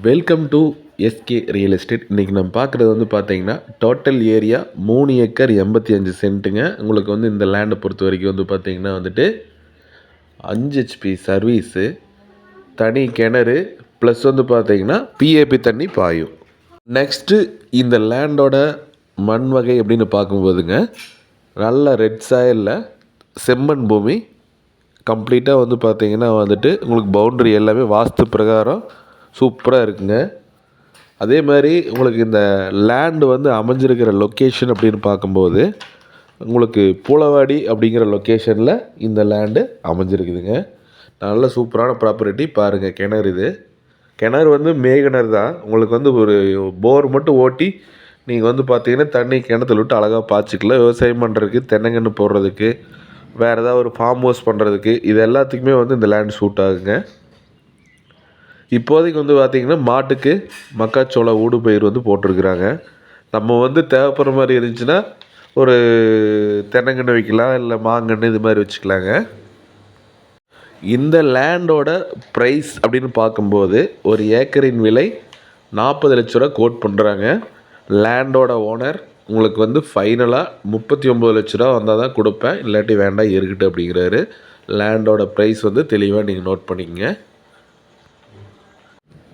Welcome to SK real estate. இன்றைக்கி நம்ம பார்க்குறது வந்து பார்த்தீங்கன்னா டோட்டல் ஏரியா 3 ஏக்கர் 85 சென்ட்டுங்க. உங்களுக்கு வந்து இந்த லேண்டை பொறுத்த வரைக்கும் வந்து பார்த்தீங்கன்னா வந்துட்டு 5 ஹெச்பி சர்வீஸு, தனி கிணறு, ப்ளஸ் வந்து பார்த்தீங்கன்னா பிஏபி தண்ணி பாயும். நெக்ஸ்ட்டு இந்த லேண்டோட மண் வகை அப்படின்னு பார்க்கும்போதுங்க, நல்ல ரெட் சாயலில் செம்மண் பூமி. கம்ப்ளீட்டாக வந்து பார்த்தீங்கன்னா வந்துட்டு உங்களுக்கு பவுண்ட்ரி எல்லாமே வாஸ்து பிரகாரம் சூப்பராக இருக்குங்க. அதே மாதிரி உங்களுக்கு இந்த லேண்டு வந்து அமைஞ்சிருக்கிற லொக்கேஷன் அப்படின்னு பார்க்கும்போது உங்களுக்கு பூளவாடி அப்படிங்கிற லொக்கேஷனில் இந்த லேண்டு அமைஞ்சிருக்குதுங்க. நல்ல சூப்பரான ப்ராப்பர்ட்டி. பாருங்கள், கிணறு இது. கிணறு வந்து மேகிணறு தான். உங்களுக்கு வந்து ஒரு போர் மட்டும் ஓட்டி நீங்கள் வந்து பார்த்தீங்கன்னா தண்ணி கிணத்துல விட்டு அழகாக பாய்ச்சிக்கலாம். விவசாயம் பண்ணுறதுக்கு, தென்னங்கன்று போடுறதுக்கு, வேறு ஏதாவது ஒரு ஃபார்ம் ஹவுஸ் பண்ணுறதுக்கு, இது எல்லாத்துக்குமே வந்து இந்த லேண்ட் சூட் ஆகுங்க. இப்போதைக்கு வந்து பார்த்திங்கன்னா மாட்டுக்கு மக்காச்சோள ஊடுபயிர் வந்து போட்டிருக்குறாங்க. நம்ம வந்து தேவைப்படுற மாதிரி இருந்துச்சுன்னா ஒரு தென்னங்கன்று வைக்கலாம், இல்லை மாங்கன்று இது மாதிரி வச்சுக்கலாங்க. இந்த லேண்டோட ப்ரைஸ் அப்படின்னு பார்க்கும்போது ஒரு ஏக்கரின் விலை 40 லட்ச ரூபா கோட் பண்ணுறாங்க. லேண்டோட ஓனர் உங்களுக்கு வந்து ஃபைனலாக 39 லட்ச ரூபா வந்தால் தான் கொடுப்பேன், இல்லாட்டி வேண்டாம் இருக்கட்டு அப்படிங்கிறாரு. லேண்டோட ப்ரைஸ் வந்து தெளிவாக நீங்கள் நோட் பண்ணிக்கங்க.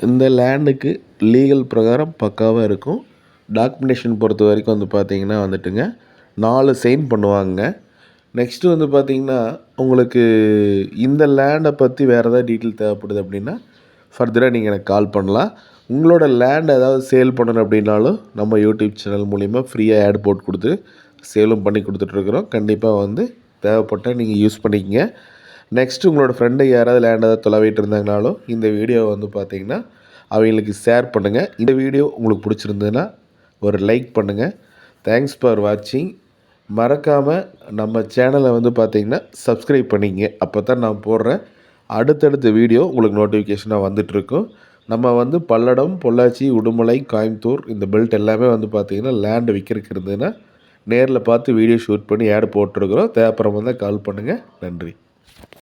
இந்த லேண்டுக்கு லீகல் பிரகாரம் பக்காவாக இருக்கும். டாக்குமெண்டேஷன் பொறுத்த வரைக்கும் வந்து பார்த்திங்கன்னா வந்துட்டுங்க 4 சைன் பண்ணுவாங்க. நெக்ஸ்ட்டு வந்து பார்த்திங்கன்னா உங்களுக்கு இந்த லேண்டை பற்றி வேறு ஏதாவது டீட்டெயில் தேவைப்படுது அப்படின்னா ஃபர்தராக நீங்கள் எனக்கு கால் பண்ணலாம். உங்களோட லேண்ட் ஏதாவது சேல் பண்ணணும் அப்படின்னாலும் நம்ம யூடியூப் சேனல் மூலிமா ஃப்ரீயாக ஆட் போட்டு கொடுத்து சேலும் பண்ணி கொடுத்துட்ருக்குறோம். கண்டிப்பாக வந்து தேவைப்பட்டால் நீங்கள் யூஸ் பண்ணிக்கங்க. நெக்ஸ்ட்டு உங்களோட ஃப்ரெண்டு யாராவது லேண்ட் ஏதாவது தொலைவிட்டு இருந்தாங்கனாலும் இந்த வீடியோவை வந்து பார்த்திங்கன்னா அவங்களுக்கு ஷேர் பண்ணுங்கள். இந்த வீடியோ உங்களுக்கு பிடிச்சிருந்ததுன்னா ஒரு லைக் பண்ணுங்கள். தேங்க்ஸ் ஃபார் வாட்சிங். மறக்காமல் நம்ம சேனலை வந்து பார்த்திங்கன்னா சப்ஸ்கிரைப் பண்ணிக்கங்க. அப்போ தான் நான் போடுற அடுத்தடுத்த வீடியோ உங்களுக்கு நோட்டிஃபிகேஷனாக வந்துட்டுருக்கும். நம்ம வந்து பல்லடம், பொள்ளாச்சி, உடுமலை, கோயம்புத்தூர் இந்த பெல்ட் எல்லாமே வந்து பார்த்திங்கன்னா லேண்டு விற்கிறதுக்கு இருந்ததுன்னா நேரில் பார்த்து வீடியோ ஷூட் பண்ணி ஆட் போட்டிருக்கிறோம். தேவைப்படுறவங்க தான் கால் பண்ணுங்கள். நன்றி.